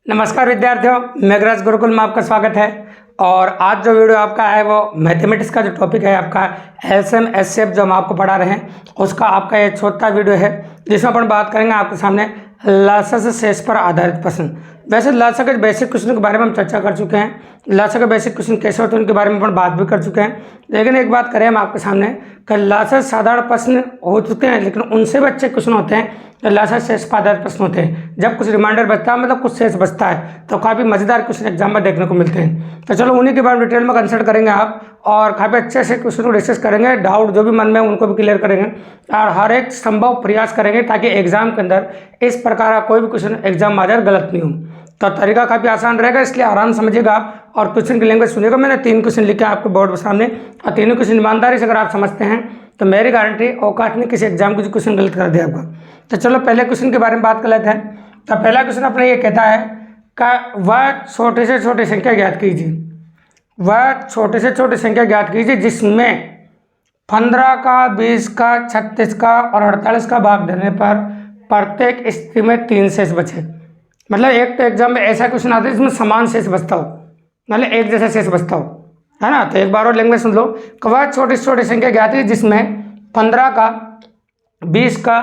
नमस्कार विद्यार्थियों, मेघराज गुरुकुल में आपका स्वागत है। और आज जो वीडियो आपका है वो मैथमेटिक्स का जो टॉपिक है आपका एलसीएम एचसीएफ जो हम आपको पढ़ा रहे हैं उसका आपका ये छोटा वीडियो है जिसमें अपन बात करेंगे आपके सामने लासा से शेष पर आधारित प्रश्न। वैसे लासा के बेसिक क्वेश्चन के बारे में हम चर्चा कर चुके हैं, लासा के बेसिक क्वेश्चन कैसे होते हैं उनके बारे में अपन बात भी कर चुके हैं। लेकिन एक बात करें हम आपके सामने कि लासा साधारण प्रश्न हो चुके हैं, लेकिन उनसे भी अच्छे क्वेश्चन होते हैं लासा शेष पर आधारित प्रश्न होते हैं। जब कुछ रिमाइंडर बचता है मतलब कुछ शेष बचता है तो काफ़ी मज़ेदार क्वेश्चन एग्जाम में देखने को मिलते हैं। तो चलो उन्हीं के बारे में डिटेल में कंसल्ट करेंगे आप और काफ़ी अच्छे से क्वेश्चन को डिस्कस करेंगे, डाउट जो भी मन में उनको भी क्लियर करेंगे और हर एक संभव प्रयास करेंगे ताकि एग्जाम के अंदर इस प्रकार का कोई भी क्वेश्चन एग्जाम में आ जाए गलत नहीं हो। तो तरीका काफ़ी आसान रहेगा, इसलिए आराम समझिएगा आप और क्वेश्चन की लैंग्वेज सुनिएगा। मैंने 3 क्वेश्चन लिखे आपके बोर्ड के सामने और तीनों क्वेश्चन ईमानदारी से अगर आप समझते हैं तो मेरी गारंटी औकात नहीं किसी एग्जाम को क्वेश्चन गलत कर दिया आपका। तो चलो पहले क्वेश्चन के बारे में बात कर लेते हैं। तो पहला क्वेश्चन अपने ये कहता है कि वह छोटे से छोटी संख्या ज्ञात कीजिए, वह छोटे से छोटी संख्या ज्ञात कीजिए जिसमें 15 का, 20 का, 36 का और 48 का भाग देने पर प्रत्येक स्थिति में 3 शेष बचे। मतलब एक तो एग्जाम में ऐसा क्वेश्चन आता है जिसमें समान शेष बचता हो, मतलब एक जैसा शेष बचता हो, है ना। तो एक बार और लैंग्वेज सुन लो कि वह छोटी से छोटी संख्या ज्ञात है जिसमें 15 का, 20 का,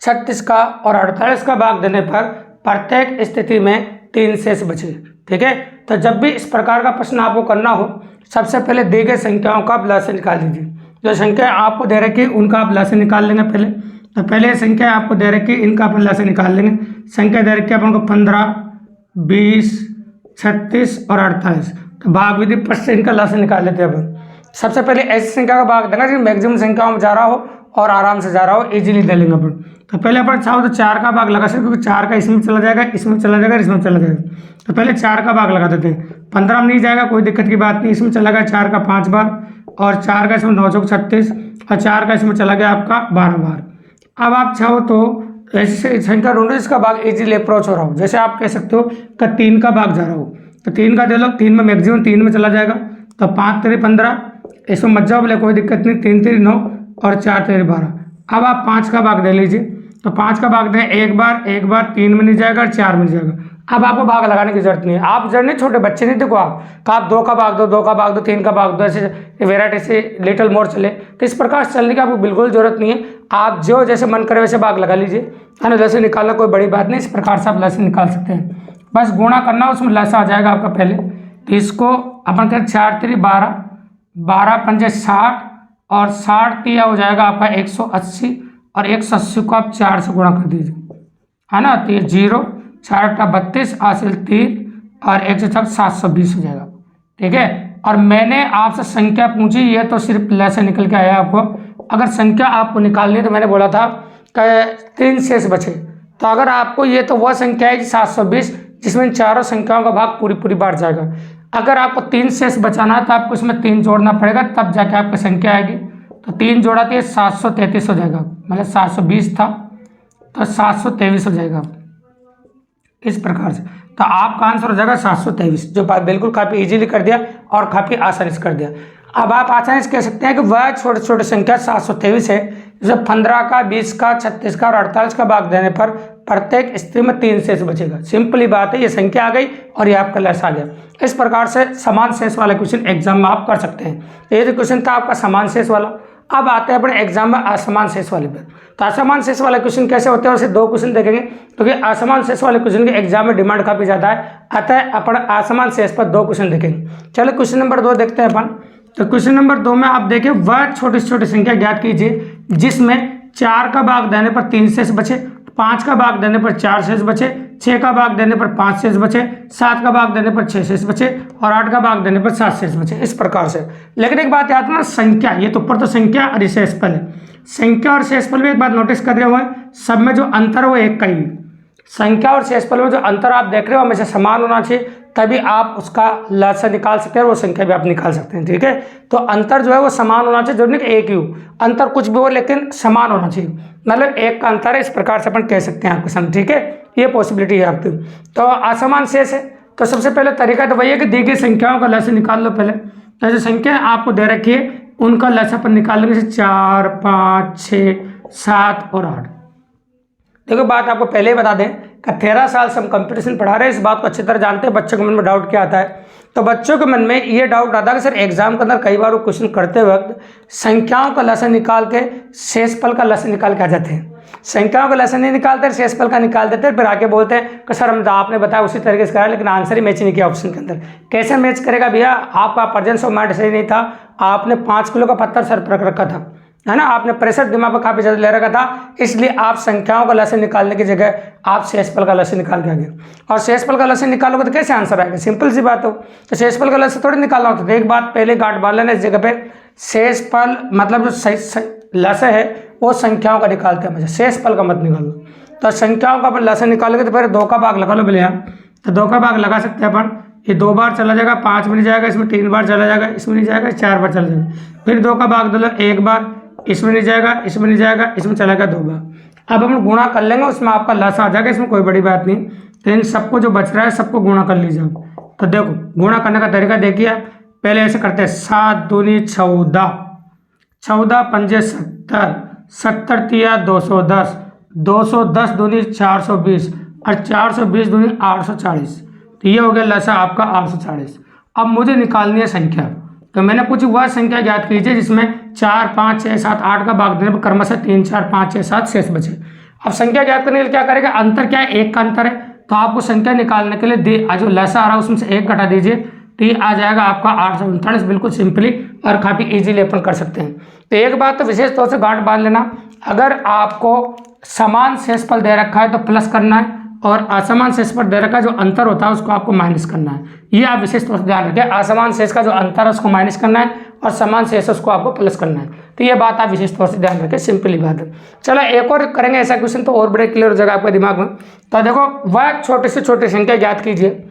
36 का और 48 का भाग देने पर प्रत्येक स्थिति में 3 शेष बचे। ठीक है, तो जब भी इस प्रकार का प्रश्न आपको करना हो सबसे पहले दी गई संख्याओं का आप लसागु निकाल लीजिए। जो संख्या आपको दे रखी है उनका आप लसागु निकाल लेंगे पहले। तो पहले संख्या आपको दे रखी है इनका अपन लसागु निकाल लेंगे। संख्या दे रखी है अपन को 15, 20, 36 और 48। तो भाग विधि प्रश्न से इनका लसागु निकाल लेते हैं अपन। सबसे पहले ऐसी संख्या का भाग देंगे जो मैक्सिमम संख्याओं में जा रहा हो और आराम से जा रहा हो, इजीली दे लेंगे अपन। तो पहले अपन चाहो तो 4 का भाग लगा सकते, क्योंकि 4 का इसमें चला जाएगा, इसमें चला जाएगा, इसमें चला जाएगा। तो पहले 4 का भाग लगा देते हैं। 15 में नहीं जाएगा, कोई दिक्कत की बात नहीं, इसमें चला गया 4 का 5 बार और 4 का इसमें 9 चौक 36 और 4 का इसमें चला गया आपका 12 बार। अब आप चाहो तो ऐसे संख्या ढूंढो जिसका भाग इजीली अप्रोच हो रहा हो। जैसे आप कह सकते हो कि 3 का भाग जा रहा हो तो 3 का दे लो, 3 में मैक्सिमम 3 में चला जाएगा। तो 5 3 15, इसमें मत जाओ बोले कोई दिक्कत नहीं, 3 3 9 और 4 3 12। अब आप 5 का भाग दे लीजिए। तो 5 का भाग दें एक बार, 3 में नहीं जाएगा और 4 में नहीं जाएगा। अब आपको भाग लगाने की जरूरत नहीं है, आप जरूर नहीं, छोटे बच्चे नहीं, देखो आप 2 का भाग दो, 2 का भाग दो, 3 का भाग दो, ऐसे वेराइटी से लिटिल मोर चले। तो इस प्रकार से चलने की आपको बिल्कुल जरूरत नहीं है, आप जो जैसे मन करे वैसे भाग लगा लीजिए, है ना। जैसे निकालना कोई बड़ी बात नहीं, इस प्रकार से आप लसा निकाल सकते हैं। बस गुणा करना, उसमें लसा आ जाएगा आपका पहले। तो इसको अपन कहें 4 3 12, 12 पंजे 60 और 60 तिया हो जाएगा आपका 180 और 180 को आप 4 से गुणा कर दीजिए, है ना। तो ये 0 4 8 32 हासिल 3 और 1 से 720 हो जाएगा। ठीक है, और मैंने आपसे संख्या पूछी, ये तो सिर्फ लसा निकल के आया आपको। अगर संख्या आपको निकालनी है तो मैंने बोला था कि 3 शेष बचे। तो अगर आपको ये तो वह संख्या है 720 जिसमें इन चारों संख्याओं का भाग पूरी बार जाएगा। अगर आपको 3 शेष बचाना है तो आपको इसमें 3 जोड़ना पड़ेगा, तब जाके आपकी संख्या आएगी। तो 3 जोड़ा तो 733 हो जाएगा, मतलब 720 था तो 723 हो जाएगा इस प्रकार से। तो आपका आंसर हो जाएगा 723, जो बिल्कुल काफ़ी इजीली कर दिया और काफ़ी आसानी से कर दिया। अब आप आसानी से कह सकते हैं कि वह छोटे छोटे संख्या 723 है जब 15 का, 20 का, 36 का और 48 का भाग देने पर प्रत्येक स्थिति में 3 शेष बचेगा। सिंपली बात है, ये संख्या आ गई और ये आपका लस आ गया। इस प्रकार से समान शेष वाला क्वेश्चन एग्जाम में आप कर सकते हैं। ये जो क्वेश्चन था आपका समान शेष वाला। अब आते हैं अपने एग्जाम में असमान शेष वाले पर। तो असमान शेष वाले क्वेश्चन कैसे होते हैं, उसे 2 क्वेश्चन देखेंगे क्योंकि असमान शेष वाले क्वेश्चन के एग्जाम में डिमांड काफ़ी ज़्यादा है, अतः अपन असमान शेष पर 2 क्वेश्चन देखेंगे। चलो क्वेश्चन नंबर 2 देखते हैं अपन। तो क्वेश्चन नंबर 2 में आप देखें, वह छोटी से छोटी संख्या ज्ञात कीजिए जिसमें 4 का भाग देने पर 3 शेष बचे, 5 का भाग देने पर 4 शेष बचे, 6 का भाग देने पर 5 शेष बचे, 7 का भाग देने पर 6 शेष बचे और 8 का भाग देने पर 7 शेष बचे। इस प्रकार से। लेकिन एक बात याद रखना, संख्या ये तो ऊपर तो संख्या और शेषफल है। संख्या और शेषफल में एक बात नोटिस कर रहे हुए, सब में जो अंतर है वो एक का ही। संख्या और शेषफल में जो अंतर आप देख रहे हो हमेशा समान होना चाहिए, तभी आप उसका लसा निकाल सकते हैं और वो संख्या भी आप निकाल सकते हैं। ठीक है, तो अंतर जो है वो समान होना चाहिए, जरूरी नहीं कि एक ही हो, अंतर कुछ भी हो लेकिन समान होना चाहिए, मतलब एक का अंतर है, इस प्रकार से अपन कह सकते हैं आपके सामने। ठीक है, ये पॉसिबिलिटी है आपकी। तो असमान शेष है, तो सबसे पहले तरीका तो वही है कि दी गई संख्याओं का लसा निकाल लो पहले। तो जो संख्या आपको दे रखी है उनका लसा पर निकाल लेंगे, जैसे 4 5 6 7 और 8। देखो बात आपको पहले ही बता दें कि 13 साल से हम कंपटीशन पढ़ा रहे हैं, इस बात को अच्छी तरह जानते हैं बच्चों के मन में डाउट क्या आता है। तो बच्चों के मन में ये डाउट आता है कि सर एग्जाम के अंदर कई बार वो क्वेश्चन करते वक्त संख्याओं का लसन निकाल के शेषफल का लसन निकाल के आ जाते हैं। संख्याओं का लसन नहीं निकालते, शेषफल का निकाल देते हैं, फिर आके बोलते हैं कि सर हम आपने बताया उसी तरीके से करा लेकिन आंसर ही मैच नहीं किया ऑप्शन के अंदर। कैसे मैच करेगा भैया, आपका प्रेजेंस ऑफ माइंड सही नहीं था, आपने 5 किलो का पत्थर सर पर रख रखा था, है ना, आपने प्रेशर दिमाग पर काफी ज्यादा ले रखा था, इसलिए आप संख्याओं का लसन निकालने की जगह आप शेषफल का लसन निकाल के आ गए। और शेषफल का लसन निकालोगे तो कैसे आंसर आएगा, सिंपल सी बात हो। तो शेषफल का लसन थोड़ी निकालना होता है। एक बात पहले गांठ बांध लेना इस जगह पे, शेषफल मतलब जो लसन है वो संख्याओं का निकालते हैं, शेषफल का मत निकालो। तो संख्याओं का अपन लसन निकालोगे तो फिर 2 का भाग लगा लो पहले यहाँ। तो 2 का भाग लगा सकते हैं अपन, ये 2 बार चला जाएगा, 5 में नहीं जाएगा, इसमें 3 बार चला जाएगा, इसमें नहीं जाएगा, 4 बार चला जाएगा। फिर 2 का भाग दो 1 बार, इसमें नहीं जाएगा, इसमें नहीं जाएगा, इसमें चला गया 2 बार। अब हम गुणा कर लेंगे, उसमें आपका लस आ जाएगा, इसमें कोई बड़ी बात नहीं। तो इन सबको जो बच रहा है सबको गुणा कर लीजिए आप। तो देखो गुणा करने का तरीका देखिए आप, पहले ऐसे करते हैं 7 दूनी 14, 14 पंजे 70, 70 तिया 210, 210 दूनी 420 और 420 दूनी 840। तो ये हो गया लसा आपका 840। अब मुझे निकालनी है संख्या, तो मैंने पूछी वह संख्या ज्ञात कीजिए जिसमें 4, 5, 6, 7, 8 का भाग देने पर क्रमशः 3, 4, 5, 6, 7 शेष बचे। अब संख्या ज्ञात करने के लिए क्या करेगा, अंतर क्या है, 1 का अंतर है। तो आपको संख्या निकालने के लिए जो लसा आ रहा है उसमें से 1 घटा दीजिए, तो ये आ जाएगा आपका 839, बिल्कुल सिंपली और काफ़ी इजीली अपन कर सकते हैं। तो एक बात तो विशेष तौर से गांठ बांध लेना, अगर आपको समान शेषफल दे रखा है तो प्लस करना है, और असमान शेष पर दे रखा जो अंतर होता है उसको आपको माइनस करना है। ये आप विशेष तौर से ध्यान रखें, असमान शेष का जो अंतर है उसको माइनस करना है और समान शेष उसको आपको प्लस करना है। तो ये बात आप विशेष तौर से ध्यान रखें, सिंपली बात है। चलो एक और करेंगे ऐसा क्वेश्चन तो और बड़े क्लियर हो जाएगा आपके दिमाग में। तो देखो वह छोटे से छोटी संख्या ज्ञात कीजिए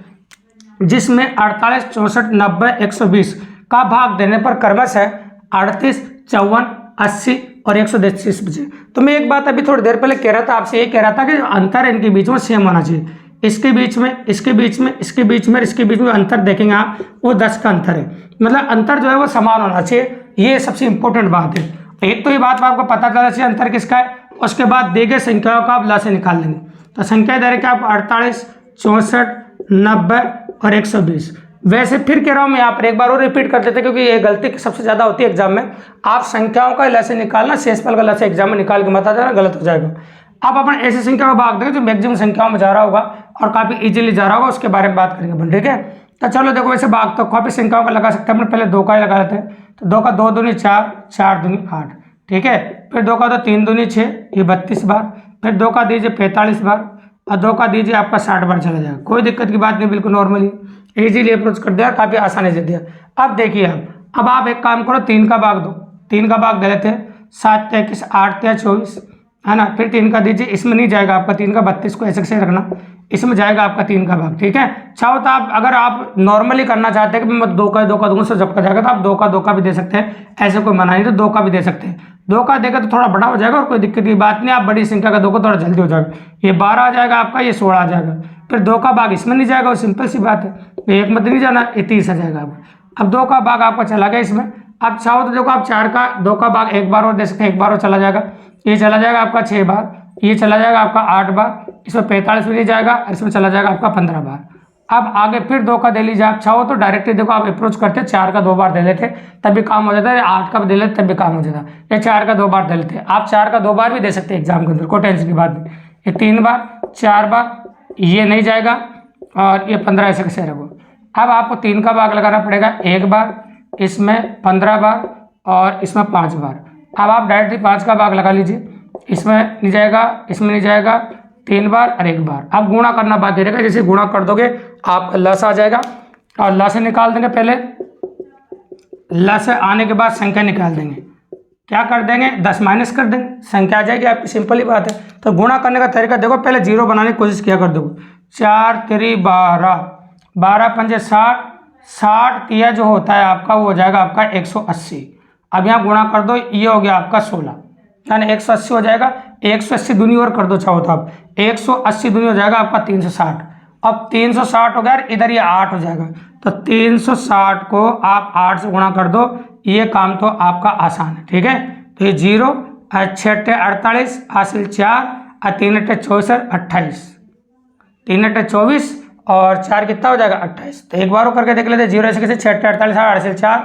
जिसमें 48, 64, 90, 120 का भाग देने पर क्रमशः 38, 54, 80 और 130 बचे। तो मैं एक बात अभी थोड़ी देर पहले कह रहा था, आपसे ये कह रहा था कि जो अंतर है इनके बीच में सेम होना चाहिए। इसके बीच में, इसके बीच में, इसके बीच में, इसके बीच में अंतर देखेंगे आप, वो 10 का अंतर है, मतलब अंतर जो है वो समान होना चाहिए। ये सबसे इंपॉर्टेंट बात है। एक तो ये बात आपको पता चलना चाहिए अंतर किसका है, उसके बाद दी गई संख्याओं का आप ला से निकाल लेंगे। तो संख्या दे रखी आप 48, 64, 90 और 120। वैसे फिर कह रहा हूँ मैं यहाँ पर एक बार और रिपीट कर देते क्योंकि ये गलती सबसे ज़्यादा होती है एग्जाम में। आप संख्याओं का लसे निकालना, शेषफल का लसे एग्जाम में निकाल के मत आ जाना, गलत हो जाएगा। आप अपन ऐसी संख्या का भाग देंगे जो मैक्सिमम संख्याओं में जा रहा होगा और काफ़ी इजीली जा रहा होगा, उसके बारे में बात करेंगे अपन, ठीक है। तो चलो देखो वैसे भाग तो काफ़ी संख्याओं का लगा सकते हैं अपन, पहले 2 का ही लगा लेते हैं। तो 2 का 2 दूनी 4, 4 दूनी 8, ठीक है। फिर 2 का 2 3 दूनी 6, ये 32 बार। फिर 2 का दीजिए 45 बार और 2 का दीजिए आपका 60 बार चला जाएगा। कोई दिक्कत की बात नहीं, बिल्कुल नॉर्मली इजीली अप्रोच कर दिया, काफ़ी आसानी से दिया। अब देखिए अब आप एक काम करो, 3 का भाग दो, 3 का भाग दे लेते हैं, 7 × 21, 8 × 24, है ना। फिर 3 का दीजिए, इसमें नहीं जाएगा आपका 3 का 32 को ऐसे से रखना, इसमें जाएगा आपका 3 का भाग, ठीक है। चाहो तो आप अगर आप नॉर्मली करना चाहते हैं कि मैं 2 का 2 का दूंगा, जब का जाएगा तो आप 2 का भी दे सकते हैं, ऐसे कोई मना नहीं, तो 2 का भी दे सकते हैं। 2 का देगा तो थोड़ा बड़ा हो जाएगा और कोई दिक्कत की बात नहीं, आप बड़ी संख्या का 2 को थोड़ा जल्दी हो जाएगा। ये 12 आ जाएगा आपका, ये 16 आ जाएगा। फिर 2 का भाग इसमें नहीं जाएगा, वो सिंपल सी बात है, एक मत नहीं जाना, ये 30 आ जाएगा आपका। अब 2 का भाग आपका चला गया इसमें। अब चाहो तो देखो आप 4 का 2 का भाग एक बार और दे सकते हैं, एक बार और चला जाएगा, ये चला जाएगा आपका 6 बार, ये चला जाएगा आपका 8 बार, इसमें 45 भी नहीं जाएगा और इसमें चला जाएगा आपका 15 बार। अब आगे फिर 2 का दे लीजिए, आप चाहो तो डायरेक्टली देखो आप अप्रोच करते 4 का 2 बार दे लेते तब भी काम हो जाता है, 8 का भी दे लेते तब भी काम हो जाता है, या 4 का 2 बार दे लेते। आप 4 का 2 बार भी दे सकते हैं एग्जाम के अंदर, कोई टेंशन की बात नहीं। ये 3 बार, 4 बार, ये नहीं जाएगा और ये 15 ऐसे कैसे रखो। अब आपको 3 का भाग लगाना पड़ेगा, 1 बार, इसमें 15 बार और इसमें 5 बार। अब आप डायरेक्टली 5 का भाग लगा लीजिए, इसमें नहीं जाएगा, इसमें नहीं जाएगा, 3 बार और 1 बार। अब गुणा करना बाकी रहेगा, जैसे गुणा कर दोगे आपका लस आ जाएगा और लस निकाल देंगे। पहले लस आने के बाद संख्या निकाल देंगे, क्या कर देंगे 10 माइनस कर देंगे, संख्या आ जाएगी आपकी, सिंपल ही बात है। तो गुणा करने का तरीका देखो, पहले 0 बनाने की कोशिश किया कर दो। 4 3 12, 12 पंजे 60, 60 तिया जो होता है आपका वो हो जाएगा आपका 180। अब यहाँ गुणा कर दो, ये हो गया आपका 16, यानी 180 हो जाएगा। 180 दूनी और कर दो चाहो तो आप, 180 दूनी हो जाएगा आपका 360। अब 360 हो गया, इधर ये 8 हो जाएगा, तो 360 को आप 8 से गुणा कर दो, ये काम तो आपका आसान है, ठीक है। तो ये 0 6 48, हासिल 4 और 3 64 28, 3 × 24 और 4 कितना हो जाएगा 28। तो एक बार वो करके देख लेते, 0 ऐसे कैसे 6 × 48 8 से 4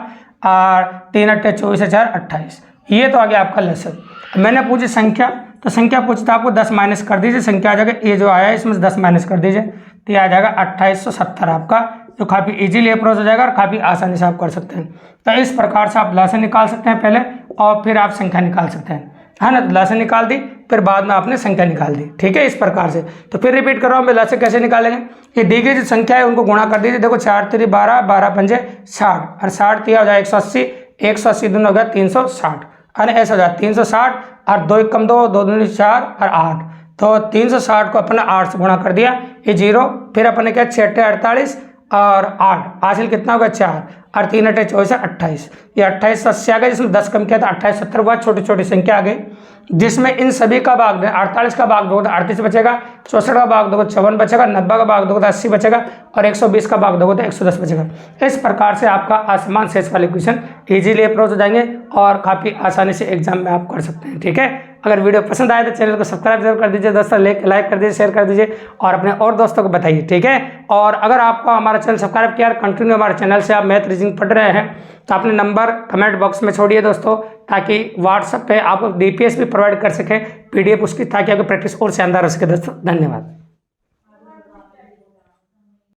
और 3 × 24 से 4 28। ये तो आ गया आपका लसर। मैंने पूछी संख्या, तो संख्या पूछता आपको 10 माइनस कर दीजिए, संख्या आ जाएगा ये जो आया इसमें से 10 माइनस कर दीजिए, तो ये आ जाएगा 2870 आपका, जो काफ़ी इजीली अप्रोच हो जाएगा और काफ़ी आसानी से आप कर सकते हैं। तो इस प्रकार से आप लसन निकाल सकते हैं पहले और फिर आप संख्या निकाल सकते हैं, है ना। लसन निकाल दी, फिर बाद में आपने संख्या निकाल दी, ठीक है, इस प्रकार से। तो फिर रिपीट कर रहा हूँ मैं, लसन कैसे निकालेंगे। ये दी गई जो संख्या है उनको गुणा कर दीजिए, देखो 4 × 3 12, 12 × 5 60 और 60 3 हो जाए 180, 180 दूनी हो गया 360, है ना, ऐसा हो जाए 360 और 2 × 1 = 2, 2 दूनी 4 और 8, तो 360 को अपने 8 से गुणा कर दिया, ये 0, फिर अपने क्या 6 × 48 और 8 हासिल कितना होगा 4 और 3 × 24 28, ये 2880 आ गया, जिसमें 10 कम किया था 2870 हुआ, छोटी छोटी संख्या आ गई, जिसमें इन सभी का भाग दें, 48 का भाग दोगे तो 38 बचेगा, 64 का भाग दोगे तो 54 बचेगा, 90 का भाग दोगे तो 80 बचेगा और 120 का भाग दोगे तो 110 बचेगा। इस प्रकार से आपका असमान शेष वाले क्वेश्चन इजीली अप्रोच हो जाएंगे और काफ़ी आसानी से एग्जाम में आप कर सकते हैं, ठीक है। अगर वीडियो पसंद आए तो चैनल को सब्सक्राइब जरूर कर दीजिए दोस्तों, लाइक कर दीजिए, शेयर कर दीजिए और अपने और दोस्तों को बताइए, ठीक है। और अगर आपको हमारा चैनल सब्सक्राइब किया, कंटिन्यू हमारे चैनल से आप मैथ रीजनिंग पढ़ रहे हैं, तो अपने नंबर कमेंट बॉक्स में छोड़िए दोस्तों, ताकि व्हाट्सएप पे आपको DPS भी प्रोवाइड कर सकें PDF उसकी, ताकि आपकी प्रैक्टिस और शानदार हो सके दोस्तों। धन्यवाद।